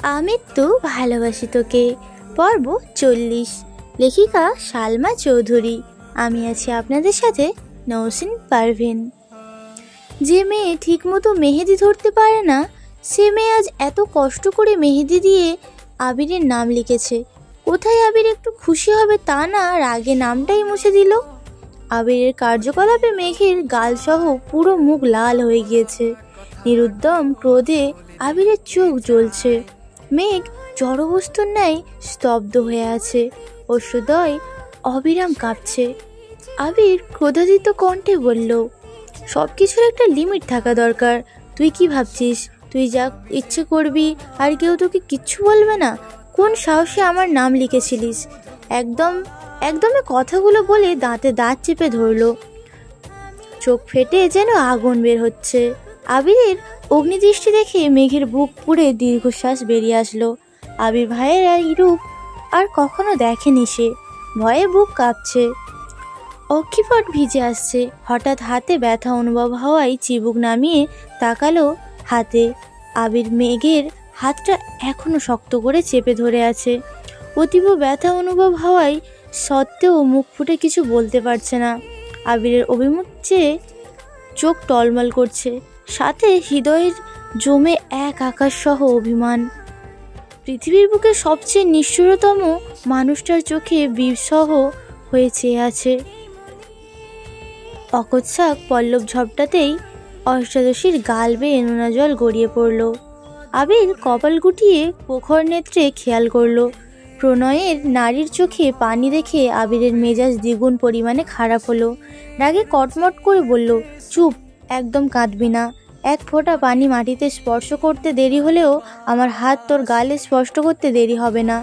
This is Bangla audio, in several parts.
আমৃত্যু ভালোবাসি তোকে। পর্ব 40। লেখিকা সালমা চৌধুরী। আমি আছি আপনাদের সাথে নওশিন পারভিন। যে মেয়ে ঠিকমতো মেহেদি ধরতে পারে না, সে মেয়ে আজ এত কষ্ট করে মেহেদি দিয়ে আবিরের নাম লিখেছে। কোথায় আবির একটু খুশি হবে তা না, রাগে নামটাই মুছে দিল। আবিরের কার্যকলাপে মেঘের গালসহ পুরো মুখ লাল হয়ে গিয়েছে। নিরুদ্যম ক্রোধে আবিরের চোখ জ্বলছে। মেঘ জড়বস্তুর ন্যায় স্তব্ধ হয়ে আছে, অশ্রুদয় অবিরাম কাঁপছে। আবির ক্রোধাদিত কণ্ঠে বলল, সব কিছুর একটা লিমিট থাকা দরকার। তুই কি ভাবছিস তুই যা ইচ্ছে করবি আর কেউ তোকে কিচ্ছু বলবে না? কোন সাহসে আমার নাম লিখেছিলিস? একদমে কথাগুলো বলে দাঁতে দাঁত চেপে ধরল। চোখ ফেটে যেন আগুন বের হচ্ছে। আবিরের অগ্নিদৃষ্টি দেখে মেঘের বুক পুড়ে দীর্ঘশ্বাস বেরিয়ে আসলো। আবির ভাইয়ের এই রূপ আর কখনো দেখেনি সে। ভয়ে বুক কাঁপছে, অক্ষিপট ভিজে আসছে। হঠাৎ হাতে ব্যথা অনুভব হওয়ায় চিবুক নামিয়ে তাকালো হাতে। আবির মেঘের হাতটা এখনো শক্ত করে চেপে ধরে আছে। অতীব ব্যথা অনুভব হওয়ায় সত্ত্বেও মুখ ফুটে কিছু বলতে পারছে না। আবিরের অভিমুখ চেয়ে চোখ টলমল করছে, সাথে হৃদয়ের জমে এক আকাশ সহ অভিমান। পৃথিবীর বুকে সবচেয়ে নিষ্ঠুরতম মানুষটার চোখে বিসহ হয়ে চেয়ে আছে। অকস্মাৎ পল্লব ঝপটাতেই অষ্টাদশীর গাল বেয়ে নোনা জল গড়িয়ে পড়ল। আবির কপাল গুটিয়ে প্রখর নেত্রে খেয়াল করল। প্রণয়ের নারীর চোখে পানি দেখে আবিরের মেজাজ দ্বিগুণ পরিমাণে খারাপ হলো। রাগে কটমট করে বলল, চুপ, একদম কাঁদবি না। এক ফোঁটা পানি মাটিতে স্পর্শ করতে দেরি হলেও আমার হাত তোর গালে স্পর্শ করতে দেরি হবে না।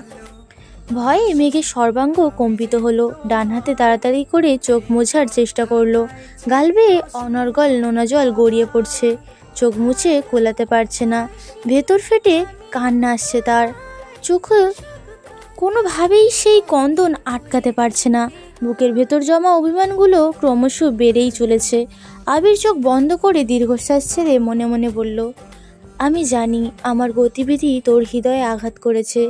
ভয়ে মেঘের সর্বাঙ্গ কম্পিত হলো। ডান হাতে তাড়াতাড়ি করে চোখ মোছার চেষ্টা করলো। গাল বেয়ে অনর্গল নোনা জল গড়িয়ে পড়ছে। চোখ মুছে কোলাতে পারছে না। ভেতর ফেটে কান্না আসছে তার চোখে। কোনোভাবেই সেই কন্দন আটকাতে পারছে না। বুকের ভেতর জমা অভিমানগুলো ক্রমশ বেড়েই চলেছে। আবির চোখ বন্ধ করে দীর্ঘশ্বাস ছেড়ে মনে মনে বলল, আমি জানি আমার গতিবিধি তোর হৃদয়ে আঘাত করেছে,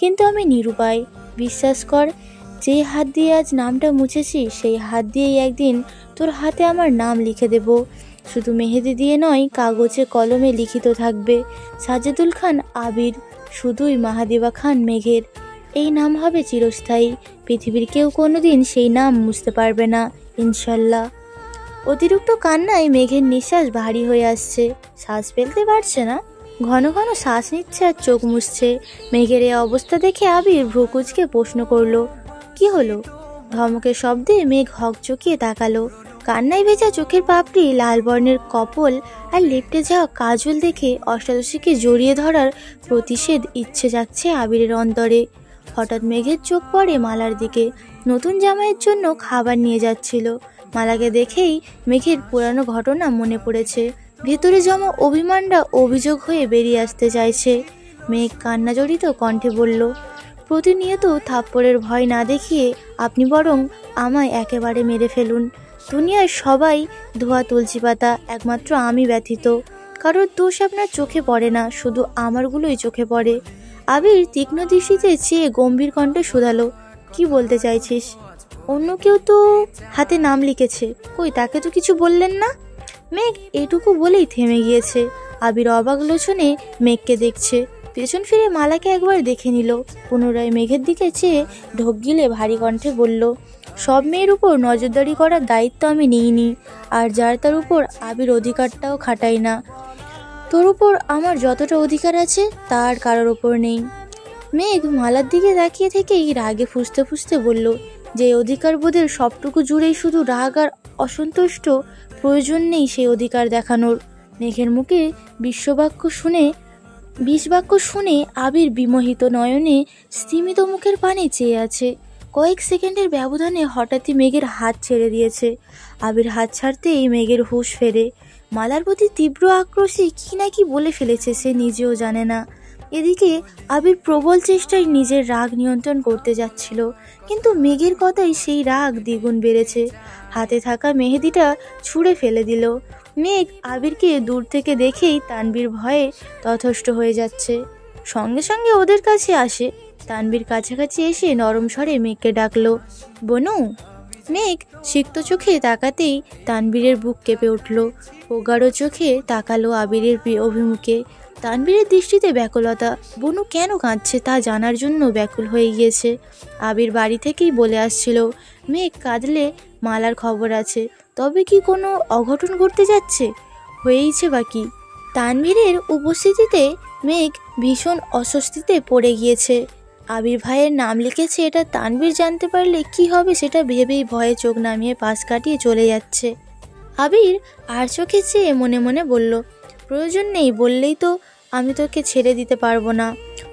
কিন্তু আমি নিরুপায়। বিশ্বাস কর, যে হাত দিয়ে আজ নামটা মুছেছি সেই হাত দিয়েই একদিন তোর হাতে আমার নাম লিখে দেব। শুধু মেহেদি দিয়ে নয়, কাগজে কলমে লিখিত থাকবে সাজেদুল খান আবির, শুধুই মাহাদেবা খান মেঘের। এই নাম হবে চিরস্থায়ী। পৃথিবীর কেউ কোনোদিন সেই নাম মুছতে পারবে না, ইনশাল্লাহ। অতিরিক্ত কান্নায় মেঘের নিঃশ্বাস ভারী হয়ে আসছে। শ্বাস ফেলতে পারছে না। ঘন ঘন শ্বাস নিচ্ছে আর চোখ মুছছে। মেঘের এই অবস্থা দেখে আবির ভ্রুকুচকে প্রশ্ন করল, কি হলো? ধমকের শব্দে মেঘ হকচকিয়ে তাকালো। কান্নায় ভেজা চোখের পাপড়ি, লাল বর্ণের কপল আর লেপ্টে যাওয়া কাজল দেখে অষ্টাদশীকে জড়িয়ে ধরার প্রতিষেধ ইচ্ছে জাগছে আবিরের অন্তরে। হঠাৎ মেঘের চোখ পড়ে মালার দিকে। নতুন জামাইয়ের জন্য খাবার নিয়ে যাচ্ছিল। মালাকে দেখেই মেঘের পুরানো ঘটনা মনে পড়েছে। ভেতরে জমা অভিমানটা অভিযোগ হয়ে বেরিয়ে আসতে চাইছে। মেঘ কান্না জড়িত কণ্ঠে বলল, প্রতিনিয়ত থাপ্পড়ের ভয় না দেখিয়ে আপনি বরং আমায় একেবারে মেরে ফেলুন। দুনিয়ার সবাই ধোয়া তুলসী পাতা, একমাত্র আমি ব্যথিত। কারোর দোষ আপনার চোখে পড়ে না, শুধু আমারগুলোই চোখে পড়ে। আবির তীক্ষ্ণ দৃষ্টিতে চেয়ে গম্ভীর কণ্ঠে শুধালো, কি বলতে চাইছিস? অন্য কেউ তো হাতে নাম লিখেছে, কই তাকে তো কিছু বললেন না? মেঘ এটুকু বলেই থেমে গিয়েছে। আবির অবাক লোচনে মেঘকে দেখছে। পেছন ফিরে মালাকে একবার দেখে নিল। পুনরায় মেঘের দিকে চেয়ে ঢোক গিলে ভারী কণ্ঠে বলল, সব মেয়ের উপর নজরদারি করার দায়িত্ব আমি নিইনি, আর যার তার উপর আবির অধিকারটাও খাটাই না। তোর উপর আমার যতটা অধিকার আছে তার কারোর উপর নেই। মেঘ মালার দিকে তাকিয়ে থেকেই রাগে ফুঁসতে ফুঁসতে বলল, যে অধিকার বোধের সবটুকু জুড়েই শুধু রাগ আর অসন্তুষ্ট, প্রয়োজন নেই সেই অধিকার দেখানোর। মেঘের মুখে বিষবাক্য শুনে আবির বিমোহিত নয়নে স্তিমিত মুখের পানে চেয়ে আছে। কয়েক সেকেন্ডের ব্যবধানে হঠাৎই মেঘের হাত ছেড়ে দিয়েছে। আবির হাত ছাড়তেই মেঘের হুঁশ ফেরে। মালার প্রতি তীব্র আক্রোশে কি না কি বলে ফেলেছে, সে নিজেও জানে না। এদিকে আবির প্রবল চেষ্টায় নিজের রাগ নিয়ন্ত্রণ করতে যাচ্ছিল, কিন্তু মেঘের কথাই সেই রাগ দ্বিগুণ বেড়েছে। হাতে থাকা মেহেদিটা ছুঁড়ে ফেলে দিল। মেঘ আবিরকে দূর থেকে দেখেই তানভীর ভয়ে তথস্থ হয়ে যাচ্ছে। সঙ্গে সঙ্গে ওদের কাছে আসে। তানভীর কাছাকাছি এসে নরম স্বরে মেঘকে ডাকলো, বনু। মেঘ সিক্ত চোখে তাকাতেই তানভীরের বুক কেঁপে উঠল। প্রগাঢ় চোখে তাকালো আবিরের অভিমুখে। তানভীরের দৃষ্টিতে ব্যাকুলতা। বনু কেন কাঁদছে তা জানার জন্য ব্যাকুল হয়ে গিয়েছে। আবির বাড়ি থেকেই বলে আসছিল, মেঘ কাঁদলে মালার খবর আছে। তবে কি কোনো অঘটন ঘটতে যাচ্ছে? হয়েইছে বা কি? তানভীরের উপস্থিতিতে মেঘ ভীষণ অস্বস্তিতে পড়ে গিয়েছে। আবির ভাইয়ের নাম লিখেছে এটা তানভীর জানতে পারলে কি হবে সেটা ভেবেই ভয়ে চোখ নামিয়ে পাশ কাটিয়ে চলে যাচ্ছে। আবির আর চোখে চেয়ে মনে মনে বলল, প্রয়োজন নেই, বললেই তো আমি তোকে ছেড়ে দিতে পারবো না।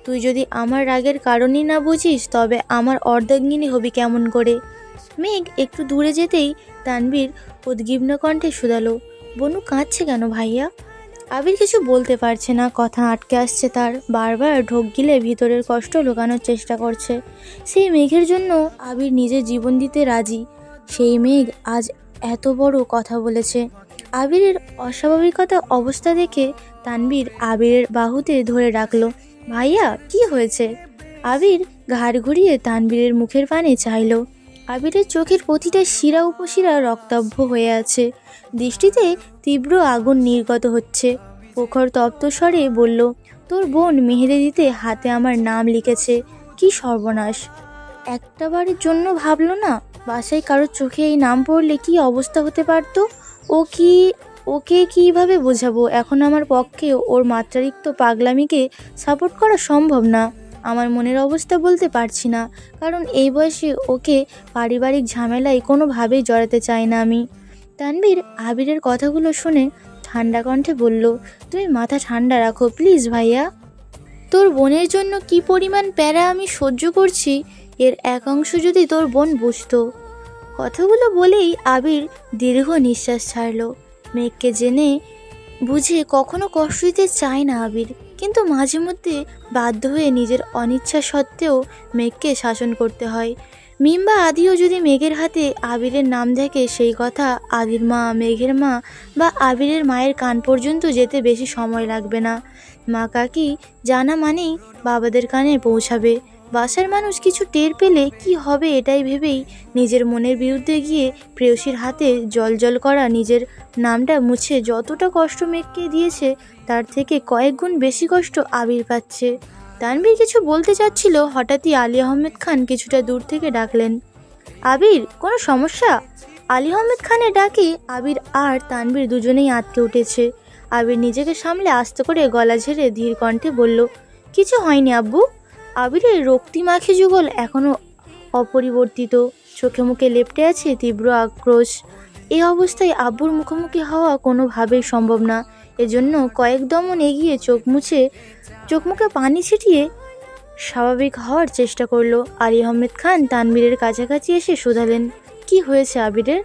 তুই যদি আমার রাগের কারণই না বুঝিস তবে আমার অর্ধাঙ্গিনী হবি কেমন করে? মেঘ একটু দূরে যেতেই তানভীর উদ্বিগ্ন কণ্ঠে শুধালো, বনু কাঁদছে কেন ভাইয়া? আবির কিছু বলতে পারছে না, কথা আটকে আসছে তার। বারবার ঢোক গিলে ভিতরের কষ্ট লুকানোর চেষ্টা করছে। সেই মেঘের জন্য আবির নিজের জীবন দিতে রাজি। সেই মেঘ আজ এত বড় কথা বলেছে। আবিরের অস্বাভাবিকতা অবস্থা দেখে তানভীর আবিরের বাহুতে ধরে রাখলো। ভাইয়া কি হয়েছে? আবির ঘাড় ঘুরিয়ে তানভীরের মুখের পানে চাইল। আবিরের চোখের প্রতিটা শিরা উপশিরা রক্তাভ হয়ে আছে। দৃষ্টিতে তীব্র আগুন নির্গত হচ্ছে। প্রখর তপ্ত স্বরে বলল, তোর বোন মেহেদি দিতে হাতে আমার নাম লিখেছে। কি সর্বনাশ! একটাবারের জন্য ভাবলো না বাসায় কারোর চোখে এই নাম পড়লে কি অবস্থা হতে পারতো? ওকে কিভাবে বোঝাবো? এখন আমার পক্ষে ওর মাত্রাতিরিক্ত পাগলামিকে সাপোর্ট করা সম্ভব না। আমার মনের অবস্থা বলতে পারছি না, কারণ এই বয়সে ওকে পারিবারিক ঝামেলায় কোনোভাবেই জড়াতে চাই না আমি। তানভীর আবিরের কথাগুলো শুনে ঠান্ডা কণ্ঠে বলল, তুমি মাথা ঠান্ডা রাখো প্লিজ ভাইয়া। তোর বোনের জন্য কি পরিমাণ প্যারা আমি সহ্য করছি এর এক অংশ যদি তোর বোন বুঝতো। কথাগুলো বলেই আবির দীর্ঘ নিঃশ্বাস ছাড়ল। মেঘকে জেনে বুঝে কখনো কষ্ট দিতে চায় না আবির, কিন্তু মাঝে মধ্যে বাধ্য হয়ে নিজের অনিচ্ছা সত্ত্বেও মেঘকে শাসন করতে হয়। মিম্বা আদিও যদি মেঘের হাতে আবিরের নাম দেখে সেই কথা আদির মা, মেঘের মা বা আবিরের মায়ের কান পর্যন্ত যেতে বেশি সময় লাগবে না। মা কাকি জানা মানেই বাবাদের কানে পৌঁছাবে। বাসার মানুষ কিছু টের পেলে কি হবে এটাই ভেবেই নিজের মনের বিরুদ্ধে গিয়ে প্রেয়সীর হাতে জল করা নিজের নামটা মুছে যতটা কষ্ট মেঘকে দিয়েছে তার থেকে কয়েক গুণ বেশি কষ্ট আবির পাচ্ছে। তানভীর কিছু বলতে চাচ্ছিল, হঠাৎই আলী আহমেদ খান কিছুটা দূর থেকে ডাকলেন, আবির কোনো সমস্যা? আলী আহমেদ খানের ডাকে আবির আর তানভীর দুজনেই আটকে উঠেছে। আবির নিজেকে সামলে আস্তে করে গলা ঝেড়ে ধীর কণ্ঠে বলল, কিছু হয়নি আব্বু। আবিরের রক্তিমাখী যুগল এখনও অপরিবর্তিত, চোখে মুখে লেপ্টে আছে তীব্র আক্রোশ। এই অবস্থায় আব্বুর মুখোমুখি হওয়া কোনোভাবেই সম্ভব না। এজন্য কয়েক দমন এগিয়ে চোখ মুখে পানি ছিটিয়ে স্বাভাবিক হওয়ার চেষ্টা করলো। আলী আহমেদ খান তানভীরের কাছাকাছি এসে শুধালেন, কি হয়েছে আবিরের?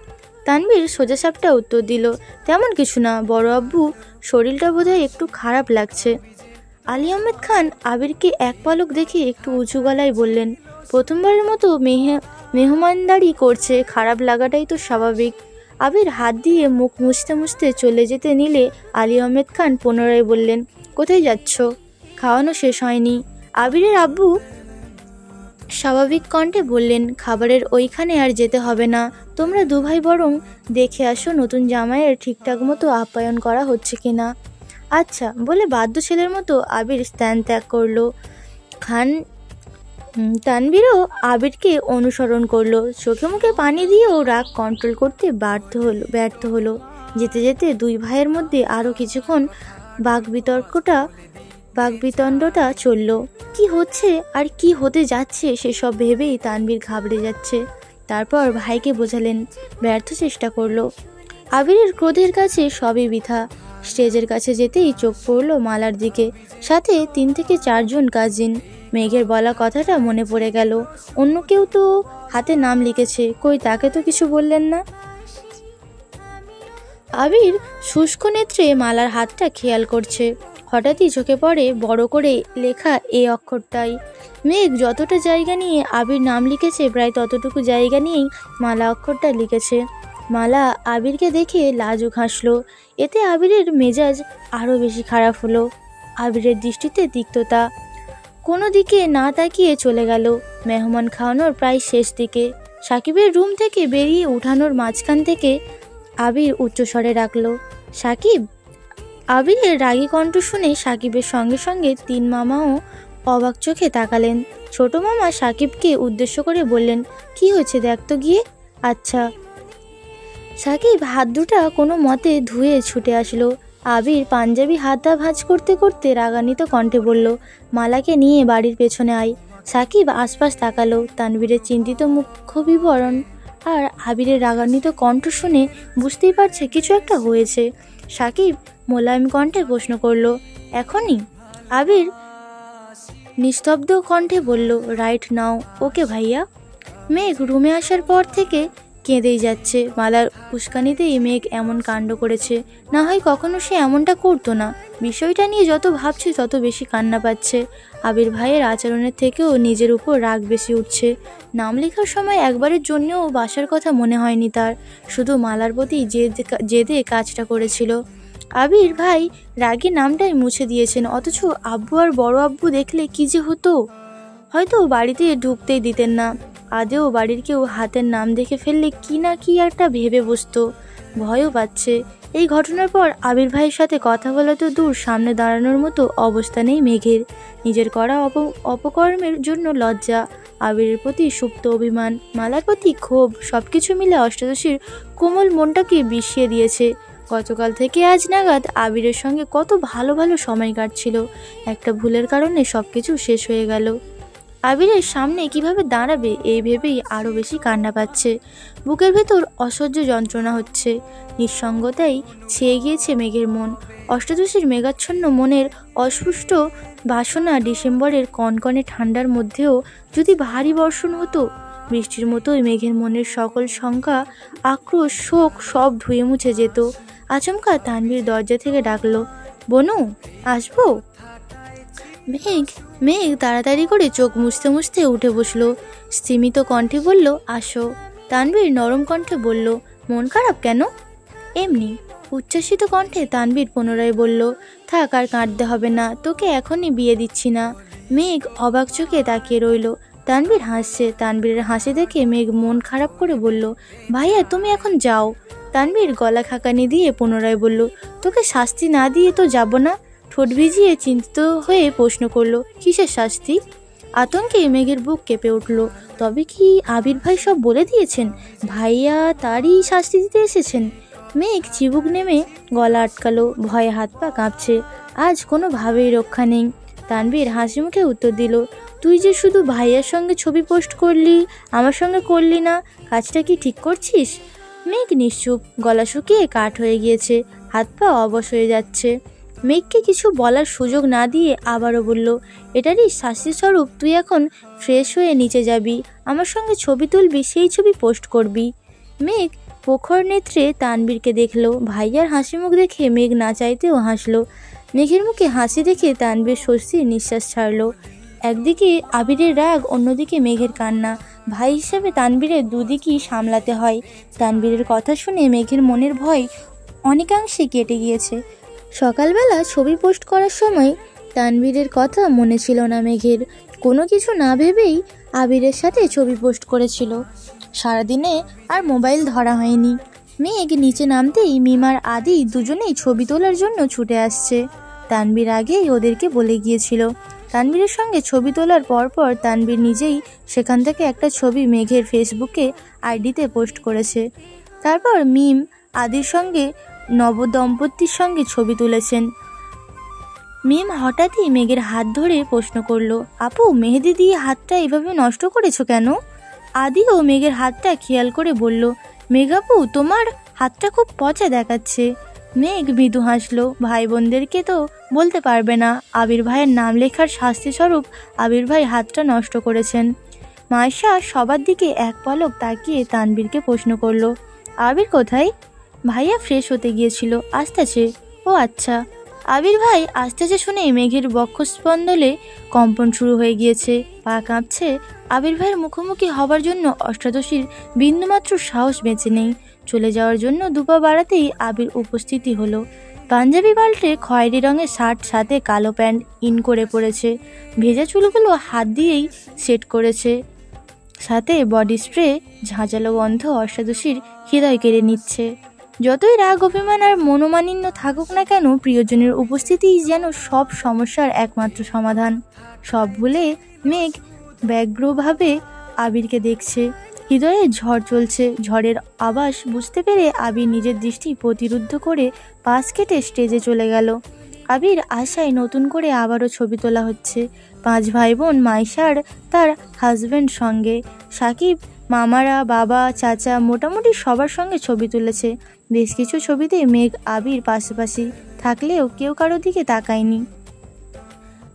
তানভীর সোজাসাপটা উত্তর দিল, তেমন কিছু না, বড় আব্বু শরীরটা বোধহয় একটু খারাপ লাগছে। আলী আহমেদ খান আবিরকে এক পলক দেখে একটু উঁচু গলায় বললেন, প্রথমবারের মতো মেহমানদারি করছে, খারাপ লাগাটাই তো স্বাভাবিক। আবির হাত দিয়ে মুখ মুছতে মুছতে চলে যেতে নিলে আলী আহমেদ খান পুনরায় বললেন, কোথায় যাচ্ছ? খাওয়ানো শেষ হয়নি। আবিরের আব্বু স্বাভাবিক কণ্ঠে বললেন, খাবারের ওইখানে আর যেতে হবে না, তোমরা দুভাই বরং দেখে আসো নতুন জামাইয়ের ঠিকঠাক মতো আপ্যায়ন করা হচ্ছে কিনা। আচ্ছা বলে বাধ্য ছেলের মতো আবির স্থান ত্যাগ করলো। তানভীরও আবিরকে অনুসরণ করলো। চোখে মুখে পানি দিয়েও রাগ কন্ট্রোল করতে ব্যর্থ হলো। যেতে যেতে দুই ভাইয়ের মধ্যে আরও কিছুক্ষণ বাকবিতণ্ডটা চলল। কি হচ্ছে আর কি হতে যাচ্ছে সেসব ভেবেই তানভীর ঘাবড়ে যাচ্ছে। তারপর ভাইকে বোঝালেন, ব্যর্থ চেষ্টা করলো। আবিরের ক্রোধের কাছে সবই বৃথা। স্টেজের কাছে যেতেই চোখ পড়ল মালার দিকে, সাথে 3 থেকে 4 জন কাজিন। মেঘের বলা কথাটা মনে পড়ে গেল, অন্য কেউ তো হাতে নাম লিখেছে, কই তাকে তো কিছু বললেন না। আবির শুষ্ক নেত্রে মালার হাতটা খেয়াল করছে। হঠাৎই চোখে পড়ে বড় করে লেখা এ অক্ষরটাই। মেঘ যতটা জায়গা নিয়ে আবির নাম লিখেছে প্রায় ততটুকু জায়গা নিয়েই মালা অক্ষরটা লিখেছে। মালা আবিরকে দেখে লাজুক হাসলো। এতে আবিরের মেজাজ আরও বেশি খারাপ হলো। আবিরের দৃষ্টিতে তিক্ততা। কোনো দিকে না তাকিয়ে চলে গেল। মেহমান খাওয়ানোর প্রায় শেষ দিকে। সাকিবের রুম থেকে বেরিয়ে উঠানোর মাঝখান থেকে আবির উচ্চস্বরে ডাকল, সাকিব। আবিরের রাগী কণ্ঠ শুনে সাকিবের সঙ্গে সঙ্গে তিন মামাও অবাক চোখে তাকালেন। ছোট মামা সাকিবকে উদ্দেশ্য করে বললেন, কি হয়েছে দেখ তো গিয়ে। আচ্ছা। সাকিব হাত দুটা কোনো মতে ধুয়ে ছুটে আসলো। আবির পাঞ্জাবি হাতা ভাঁজ করতে করতে রাগান্বিত কণ্ঠে বলল, মালাকে নিয়ে বাড়ির পেছনে আয়। সাকিব আশপাশ তাকালো। তানভীরের চিন্তিত মুখ বিবরণ আর আবিরের রাগান্বিত কণ্ঠ শুনে বুঝতেই পারছে কিছু একটা হয়েছে। সাকিব মোলায়েম কণ্ঠে প্রশ্ন করল, এখনই? আবির নিস্তব্ধ কণ্ঠে বলল, রাইট নাও। ওকে ভাইয়া। মেঘ রুমে আসার পর থেকে কেঁদেই যাচ্ছে। মালার উস্কানিতেই মেঘ এমন কাণ্ড করেছে। না হয় কখনো সে এমনটা করতো না। বিষয়টা নিয়ে যত ভাবছে তত বেশি কান্না পাচ্ছে। আবির ভাইয়ের আচরণের থেকেও নিজের উপর রাগ বেশি উঠছে। নাম লেখার সময় একবারের জন্যও বাসার কথা মনে হয়নি তার। শুধু মালার প্রতি জেদে কাজটা করেছিল। আবির ভাই রাগে নামটাই মুছে দিয়েছেন, অথচ আব্বু আর বড় আব্বু দেখলে কি যে হতো। হয়তো বাড়িতে ঢুকতেই দিতেন না। আদেও বাড়ির কেউ হাতের নাম দেখে ফেললে কি না কি একটা ভেবে বসতো। ভয়ও পাচ্ছে। এই ঘটনার পর আবির ভাইয়ের সাথে কথা বলা তো দূর, সামনে দাঁড়ানোর মতো অবস্থা নেই মেঘের। নিজের করা অপকর্মের জন্য লজ্জা, আবিরের প্রতি সুপ্ত অভিমান, মালার প্রতি ক্ষোভ, সবকিছু মিলে অষ্টাদশীর কোমল মনটাকে বিষিয়ে দিয়েছে। গতকাল থেকে আজ নাগাদ আবিরের সঙ্গে কত ভালো ভালো সময় কাটছিল। একটা ভুলের কারণে সবকিছু শেষ হয়ে গেল। আবিরের সামনে কিভাবে দাঁড়াবে এই ভেবেই আরও বেশি কান্না পাচ্ছে। বুকের ভেতর অসহ্য যন্ত্রণা হচ্ছে। নিঃসঙ্গতাই ছেয়ে গিয়েছে মেঘের মন। অষ্টাদশীর মেঘাচ্ছন্ন মনের অস্পুষ্ট বাসনা ডিসেম্বরের কনকনে ঠান্ডার মধ্যেও যদি ভারী বর্ষণ হতো, বৃষ্টির মতোই মেঘের মনের সকল শঙ্কা, আক্রোশ, শোক সব ধুয়ে মুছে যেত। আচমকা তানভীর দরজা থেকে ডাকলো, বনু আসবো? মেঘ তাড়াতাড়ি করে চোখ মুছতে মুছতে উঠে বসলো। স্তিমিত কণ্ঠে বলল, আসো। তানভীর নরম কণ্ঠে বলল, মন খারাপ কেন? এমনি। উচ্ছ্বাসিত কণ্ঠে তানভীর পুনরায় বলল, থাক আর কাঁদতে হবে না, তোকে এখনই বিয়ে দিচ্ছি না। মেঘ অবাক চোখে তাকিয়ে রইল। তানভীর হাসছে। তানভীরের হাসি দেখে মেঘ মন খারাপ করে বলল, ভাইয়া তুমি এখন যাও। তানভীর গলা খাকানি দিয়ে পুনরায় বলল, তোকে শাস্তি না দিয়ে তো যাব না। ঠোঁট ভিজিয়ে চিন্তিত হয়ে প্রশ্ন করল, কিসের শাস্তি? আতঙ্কে মেঘের বুক কেঁপে উঠল। তবে কি আবির ভাই সব বলে দিয়েছেন? ভাইয়া তারই শাস্তি দিতে এসেছেন? মেঘ চিবুক নেমে গলা আটকালো। ভয়ে হাত পা কাঁপছে। আজ কোনোভাবেই রক্ষা নেই। তানভীর হাসি মুখে উত্তর দিল, তুই যে শুধু ভাইয়ার সঙ্গে ছবি পোস্ট করলি, আমার সঙ্গে করলি না, কাজটা কি ঠিক করছিস? মেঘ নিশ্চুপ। গলা শুকিয়ে কাঠ হয়ে গিয়েছে। হাত পা অবশ হয়ে যাচ্ছে। মেঘকে কিছু বলার সুযোগ না দিয়ে আবারও বলল, এটারই শাস্তিস্বরূপ তুই এখন ফ্রেশ হয়ে নিচে যাবি, আমার সঙ্গে ছবি তুলবি, সেই ছবি পোস্ট করবি। মেঘ প্রখর নেত্রে তানভীরকে দেখলো। ভাইয়ার হাসি মুখ দেখে মেঘ না চাইতেও হাসলো। মেঘের মুখে হাসি দেখে তানভীর স্বস্তির নিঃশ্বাস ছাড়লো। একদিকে আবিরের রাগ, অন্যদিকে মেঘের কান্না। ভাই হিসেবে তানভীরের দুদিকই সামলাতে হয়। তানভীরের কথা শুনে মেঘের মনের ভয় অনেকাংশে কেটে গিয়েছে। সকালবেলা ছবি পোস্ট করার সময় তানভীরের কথা মনে ছিল না মেঘের। কোনো কিছু না ভেবেই আবিরের সাথে ছবি পোস্ট করেছিল। সারাদিনে আর মোবাইল ধরা হয়নি। মেঘ নিচে নামতেই মিমার আদি দুজনেই ছবি তোলার জন্য ছুটে আসছে। তানভীর আগেই ওদেরকে বলে গিয়েছিল। তানভীরের সঙ্গে ছবি তোলার পরপর তানভীর নিজেই সেখান থেকে একটা ছবি মেঘের ফেসবুকে আইডিতে পোস্ট করেছে। তারপর মিম আদির সঙ্গে নবদম্পতির সঙ্গে ছবি তুলেছেন। মিম হঠাৎই মেঘের হাত ধরে প্রশ্ন করলো, আপু মেহেদি দিয়ে হাতটা এভাবে নষ্ট করেছো কেন? আদিও মেঘের হাতটা খেয়াল করে বলল, মেঘাপু তোমার হাতটা খুব পচা দেখাচ্ছে। মেঘ মৃদু হাসলো। ভাই বোনদেরকে তো বলতে পারবে না আবির ভাইয়ের নাম লেখার শাস্তিস্বরূপ আবির ভাই হাতটা নষ্ট করেছেন। মায়েশা সবার দিকে এক পলক তাকিয়ে তানভীরকে প্রশ্ন করলো, আবির কোথায়? ভাইয়া ফ্রেশ হতে গিয়েছিল, আসতেছে। ও আচ্ছা। আবির ভাই আসতেছে শুনেই মেঘের বক্ষস্পন্দলে কম্পন শুরু হয়ে গিয়েছে। পা কাঁপছে। আবির ভাইয়ের মুখোমুখি হবার জন্য অষ্টাদশীর বিন্দুমাত্র সাহস বেঁচে নেই। চলে যাওয়ার জন্য দুপা বাড়াতেই আবির উপস্থিতি হলো। পাঞ্জাবি পাল্টে খয়েরি রঙের শার্ট, সাথে কালো প্যান্ট ইন করে পড়েছে। ভেজা চুলগুলো হাত দিয়েই সেট করেছে, সাথে বডি স্প্রে ঝাঁঝালো গন্ধ অষ্টাদশীর হৃদয় কেড়ে নিচ্ছে। যতই রাগ, অভিমান আর মনোমালিন্য থাকুক না কেন, প্রিয়জনের উপস্থিতিই যেন সব সমস্যার একমাত্র সমাধান। সব ভুলে মেঘ ব্যগ্রভাবে আবিরকে দেখছে। হৃদয়ে ঝড় চলছে, ঝড়ের আভাস বুঝতে পেরে আবির নিজের দৃষ্টি প্রতিরুদ্ধ করে পাশ কেটে স্টেজে চলে গেল। আবির আশায় নতুন করে আবারও ছবি তোলা হচ্ছে। 5 ভাই বোন, মাইশার তার হাজব্যান্ড সঙ্গে, সাকিব, মামারা, বাবা, চাচা, মোটামুটি সবার সঙ্গে ছবি তুলেছে। বেশ কিছু ছবিতে মেঘ আবির পাশাপাশি থাকলেও কেউ কারো দিকে তাকায়নি।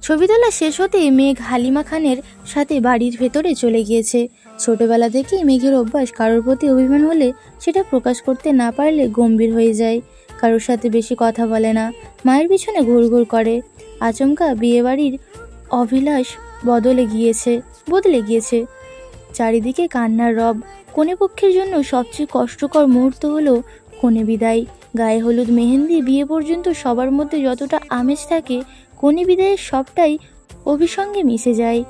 ছবি তোলা শেষ হতেই মেঘ হালিমা খানের সাথে বাড়ির ভেতরে চলে গিয়েছে। ছোটবেলা থেকেই মেঘের অভ্যাস, কারোর প্রতি অভিমান হলে সেটা প্রকাশ করতে না পারলে গম্ভীর হয়ে যায়। কারোর সাথে বেশি কথা বলে না, মায়ের পিছনে ঘুরঘুর করে। আচমকা বিয়েবাড়ির অভিলাষ বদলে গিয়েছে। চারিদিকে কান্নার রব। কনে পক্ষের জন্য সবচেয়ে কষ্টকর মুহূর্ত হলো কনে বিদায়। গায়ে হলুদ, মেহেন্দি, বিয়ে পর্যন্ত সবার মধ্যে যতটা আমেজ থাকে, কনে বিদায়ের সবটাই অভিসঙ্গে মিশে যায়।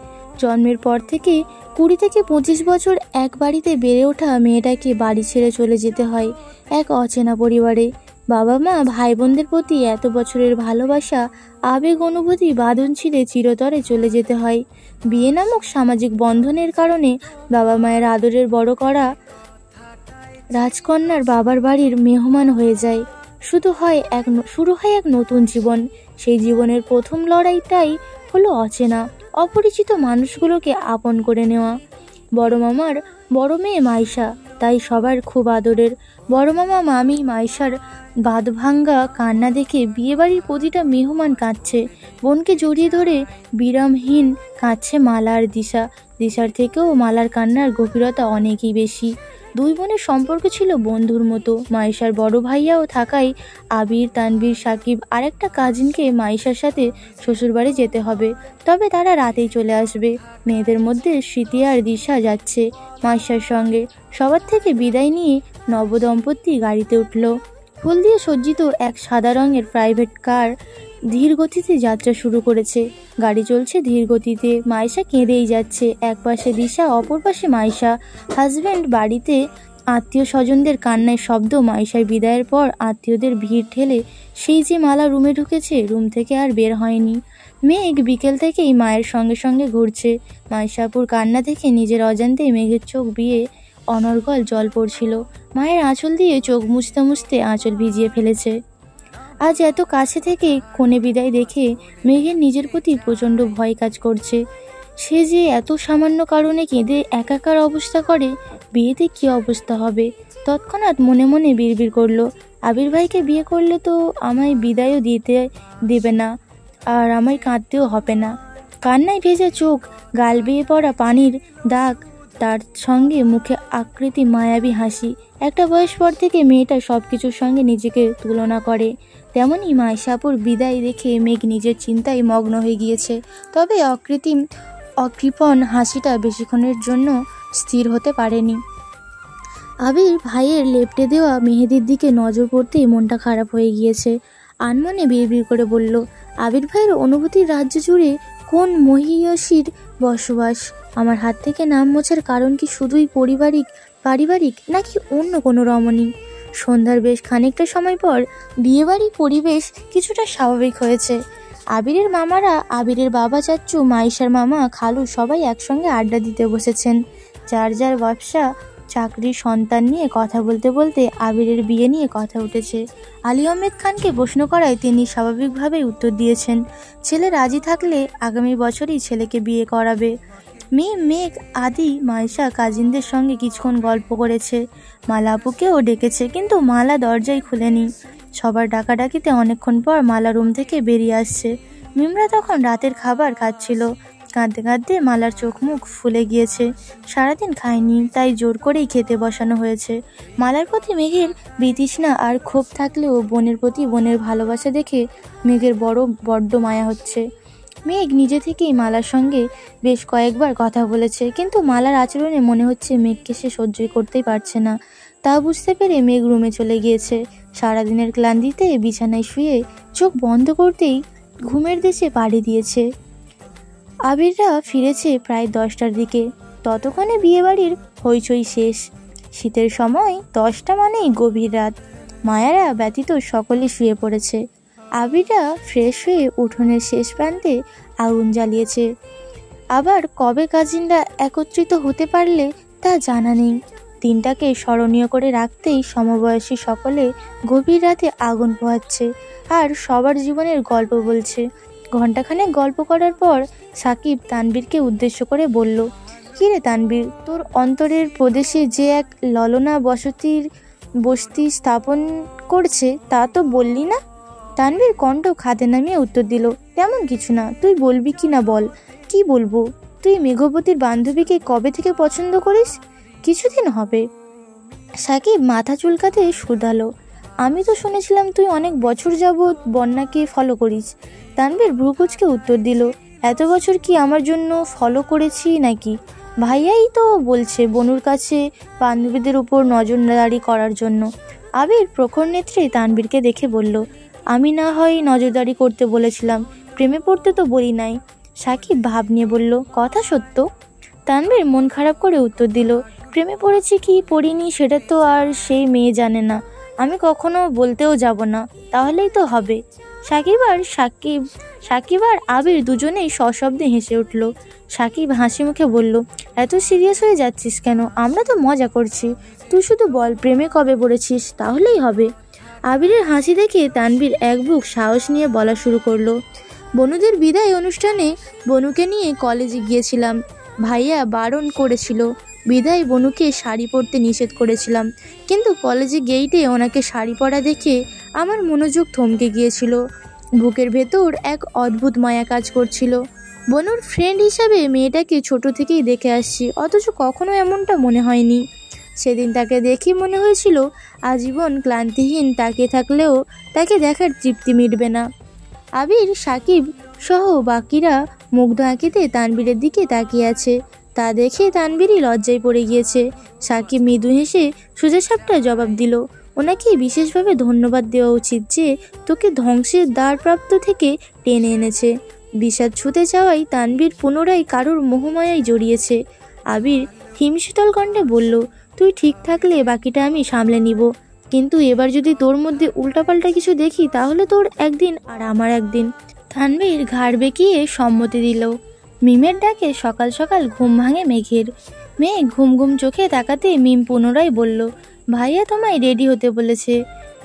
জন্মের পর থেকে 20 থেকে 25 বছর এক বাড়িতে বেড়ে ওঠা মেয়েটাকে বাড়ি ছেড়ে চলে যেতে হয় এক অচেনা পরিবারে। বাবা মা, ভাই বোনদের প্রতি এত বছরের ভালোবাসা, আবেগ, অনুভূতি বাঁধন ছিঁড়ে চিরতরে চলে যেতে হয়। বিয়ে নামক সামাজিক বন্ধনের কারণে বাবা মায়ের আদরের বড় করা রাজকন্যার বাবার বাড়ির মেহমান হয়ে যায়। শুরু হয় এক নতুন জীবন। সেই জীবনের প্রথম লড়াইটাই হলো অচেনা, অপরিচিত মানুষগুলোকে আপন করে নেওয়া। বড় মামার বড় মেয়ে মাইশা তাই সবার খুব আদরের। বড় মামা, মামি, মাইশার বাঁধভাঙ্গা কান্না দেখে বিয়েবাড়ির প্রতিটা মেহমান কাঁদছে। বোনকে জড়িয়ে ধরে বিরামহীন কাঁদছে মালা আর দিশার থেকেও মালার কান্নার গভীরতা অনেকই বেশি। 2 বোনের সম্পর্ক ছিল বন্ধুর মতো। মাইশার বড় ভাইয়াও থাকায় আবির, তানভীর, সাকিব আর একটা কাজিনকে মাইশার সাথে শ্বশুরবাড়ি যেতে হবে, তবে তারা রাতেই চলে আসবে। মেয়েদের মধ্যে স্মৃতি আর দিশা যাচ্ছে মাইশার সঙ্গে। সবার থেকে বিদায় নিয়ে নবদম্পতি গাড়িতে উঠল। ফুল দিয়ে সজ্জিত এক সাদা রঙের প্রাইভেট কার ধীর গতিতে যাত্রা শুরু করেছে। গাড়ি চলছে ধীর গতিতে। মাইশা কেঁদেই যাচ্ছে, এক পাশে দিশা, অপর পাশে মাইশা। হাজব্যান্ড বাড়িতে, আত্মীয় স্বজনদের কান্নায় শব্দ। মাইশার বিদায়ের পর আত্মীয়দের ভিড় ঠেলে সেই যে মালা রুমে ঢুকেছে, রুম থেকে আর বের হয়নি। মেঘ বিকেল থেকেই মায়ের সঙ্গে সঙ্গে ঘুরছে। মাইশাপুর কান্না দেখে নিজের অজান্তেই মেঘের চোখ বিয়ে অনর্গল জল পড়ছিল। মায়ের আঁচল দিয়ে চোখ মুছতে মুছতে আঁচল ভিজিয়ে ফেলেছে। আজ এত কাছে থেকে কনে বিদায় দেখে মেঘের নিজের প্রতি প্রচণ্ড ভয় কাজ করছে। সে যে এত সামান্য কারণে কেঁদে একাকার অবস্থা করে, বিয়েতে কী অবস্থা হবে। তৎক্ষণাৎ মনে মনে বিড়বিড় করলো, আবির ভাইকে বিয়ে করলে তো আমায় বিদায়ও দেবে না, আর আমায় কাঁদতেও হবে না। কান্নায় ভেজা চোখ, গাল বেয়ে পড়া পানির দাগ, তার সঙ্গে মুখে আকৃতি মায়াবী হাসি। একটা বয়স পর থেকে মেয়েটা সব কিছুর সঙ্গে নিজেকে তুলনা করে। তেমনই মাইশাপুর বিদায় দেখে মেঘ নিজের চিন্তায় মগ্ন হয়ে গিয়েছে। তবে অকৃপণ হাসিটা বেশিক্ষণের জন্য স্থির হতে পারেনি। আবির ভাইয়ের লেপটে দেওয়া মেহেদির দিকে নজর পড়তেই মনটা খারাপ হয়ে গিয়েছে। আনমনে বিড়বিড় করে বলল, আবির ভাইয়ের অনুভূতির রাজ্য জুড়ে কোন মহিয়সীর বসবাস? আমার হাত থেকে নাম মোছার কারণ কি শুধুই পারিবারিক নাকি অন্য কোনো রমণী? সন্ধ্যার বেশ খানিকটা সময় পর বিয়েবাড়ির পরিবেশ কিছুটা স্বাভাবিক হয়েছে। আবিরের মামারা, আবিরের বাবা, চাচ্চু, মাইশার মামা, খালু সবাই একসঙ্গে আড্ডা দিতে বসেছেন। যার যার ব্যবসা, চাকরির, সন্তান নিয়ে কথা বলতে বলতে আবিরের বিয়ে নিয়ে কথা উঠেছে। আলী আহমেদ খানকে প্রশ্ন করায় তিনি স্বাভাবিকভাবেই উত্তর দিয়েছেন, ছেলে রাজি থাকলে আগামী বছরই ছেলেকে বিয়ে করাবে। মেঘ, আদি, মাইশা কাজিনদের সঙ্গে কিছুক্ষণ গল্প করেছে। মালা আপুকেও ডেকেছে, কিন্তু মালা দরজাই খুলেনি। সবার ডাকাডাকিতে অনেকক্ষণ পর মালা রুম থেকে বেরিয়ে আসছে। মিমরা তখন রাতের খাবার খাচ্ছিল। কাঁদতে কাঁদতে মালার চোখ মুখ ফুলে গিয়েছে। সারাদিন খায়নি, তাই জোর করেই খেতে বসানো হয়েছে। মালার প্রতি মেঘের বিতৃষ্ণা আর ক্ষোভ থাকলেও বোনের প্রতি বোনের ভালোবাসা দেখে মেঘের বড্ড মায়া হচ্ছে। মেঘ নিজে থেকেই মালার সঙ্গে বেশ কয়েকবার কথা বলেছে, কিন্তু মালার আচরণে মনে হচ্ছে মেঘকে সে সহ্য করতেই পারছে না। তা বুঝতে পেরে মেঘ রুমে চলে গিয়েছে। সারাদিনের ক্লান্তিতে বিছানায় শুয়ে চোখ বন্ধ করতেই ঘুমের দেশে পাড়ি দিয়েছে। আবিররা ফিরেছে প্রায় 10টার দিকে। ততক্ষণে বিয়েবাড়ির হইচই শেষ। শীতের সময় 10টা মানেই গভীর রাত। মায়ারা ব্যতীত সকলে শুয়ে পড়েছে। আবিররা ফ্রেশ হয়ে উঠোনের শেষ প্রান্তে আগুন জ্বালিয়েছে। আবার কবে কাজিনরা একত্রিত হতে পারলে তা জানা নেই। দিনটাকে স্মরণীয় করে রাখতেই সমবয়সী সকলে গভীর রাতে আগুন পোহাচ্ছে আর সবার জীবনের গল্প বলছে। ঘণ্টাখানেক গল্প করার পর সাকিব তানবীরকে উদ্দেশ্য করে বলল, কিরে তানবীর, তোর অন্তরের প্রদেশে যে এক ললনা বসতি স্থাপন করছে তা তো বললি না? তানবীর কণ্ঠ খাদে নামিয়ে উত্তর দিল, তেমন কিছু না, তুই বলবি কি না বল। কি বলবো? তুই মেঘবতীর বান্ধবীকে কবে থেকে পছন্দ করিস? কিছুদিন হবে। সাকিব মাথা চুলকাতে শুধালো, আমি তো শুনেছিলাম তুই অনেক বছর যাবৎ বন্যাকে ফলো করিস। তানবীর ভ্রুকুচকে উত্তর দিল, এত বছর কি আমার জন্য ফলো করেছি নাকি? ভাইয়াই তো বলছে বনুর কাছে বান্ধবীদের উপর নজরদারি করার জন্য। আবির প্রখর নেত্রে তানবীরকে দেখে বলল, আমি না হয় নজরদারি করতে বলেছিলাম, প্রেমে পড়তে তো বলি নাই। সাকিব ভাব নিয়ে বলল, কথা সত্য। তানবীর মন খারাপ করে উত্তর দিল, প্রেমে পড়েছি কি পড়িনি সেটা তো আর সেই মেয়ে জানে না, আমি কখনো বলতেও যাব না, তাহলেই তো হবে। সাকিব আর আবির দুজনেই সশব্দে হেসে উঠল। সাকিব হাসি মুখে বলল, এত সিরিয়াস হয়ে যাচ্ছিস কেন? আমরা তো মজা করছি, তুই শুধু বল প্রেমে কবে পড়েছিস, তাহলেই হবে। আবিরের হাসি দেখে তানবীর এক বুক সাহস নিয়ে বলা শুরু করলো, বনুদের বিদায় অনুষ্ঠানে বনুকে নিয়ে কলেজে গিয়েছিলাম। ভাইয়া বারণ করেছিল, বিদায় বনুকে শাড়ি পরতে নিষেধ করেছিলাম, কিন্তু কলেজে গেইটে ওনাকে শাড়ি পরা দেখে আমার মনোযোগ থমকে গিয়েছিল। বুকের ভেতর এক অদ্ভুত মায়া কাজ করছিল। বনুর ফ্রেন্ড হিসাবে মেয়েটাকে ছোট থেকেই দেখে আসছি, অথচ কখনো এমনটা মনে হয়নি। সেদিন তাকে দেখে মনে হয়েছিল আজীবন ক্লান্তিহীন তাকিয়ে থাকলেও তাকে দেখার তৃপ্তি মিটবে না। আবির, সাকিব সহ বাকিরা মুগ্ধ আঁকিতে তানবীরের দিকে তাকিয়ে আছে। তা দেখে তানবীরই লজ্জায় পড়ে গিয়েছে। সাকিব মৃদু হেসে সোজাসাপটা জবাব দিল, ওনাকে বিশেষভাবে ধন্যবাদ দেওয়া উচিত যে তোকে ধ্বংসের দ্বারপ্রাপ্ত থেকে টেনে এনেছে। বিষাদ ছুঁতে চাওয়াই তানবীর পুনরায় কারোর মোহমায়ায় জড়িয়েছে। আবির হিমশীতল কণ্ঠে বলল, তুই ঠিক থাকলে বাকিটা আমি সামলে নিব, কিন্তু এবার যদি তোর মধ্যে উল্টাপাল্টা কিছু দেখি তাহলে তোর একদিন আর আমার একদিন। তানবীর ঘাড় বেঁকিয়ে সম্মতি দিল। মিমের ডাকে সকাল সকাল ঘুম ভাঙে মেঘের। মেঘ ঘুম ঘুম চোখে তাকাতে মিম পুনরায় বলল, ভাইয়া তোমায় রেডি হতে বলেছে।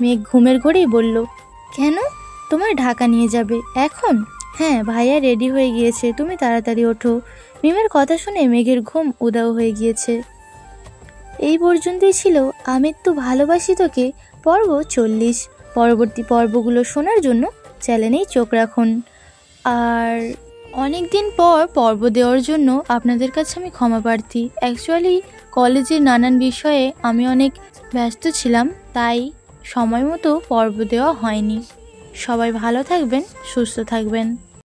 মেঘ ঘুমের ঘোরেই বলল, কেন? তোমায় ঢাকা নিয়ে যাবে এখন? হ্যাঁ, ভাইয়া রেডি হয়ে গিয়েছে, তুমি তাড়াতাড়ি ওঠো। মিমের কথা শুনে মেঘের ঘুম উধাও হয়ে গিয়েছে। এই পর্যন্তই ছিল আমৃত্যু ভালোবাসি তোকে পর্ব 40। পরবর্তী পর্বগুলো শোনার জন্য চ্যানেলেই চোখ রাখুন। আর অনেক দিন পর পর্ব দেওয়ার জন্য আপনাদের কাছে আমি ক্ষমা প্রার্থী। অ্যাকচুয়ালি কলেজের নানান বিষয়ে আমি অনেক ব্যস্ত ছিলাম, তাই সময় মতো পর্ব দেওয়া হয়নি। সবাই ভালো থাকবেন, সুস্থ থাকবেন।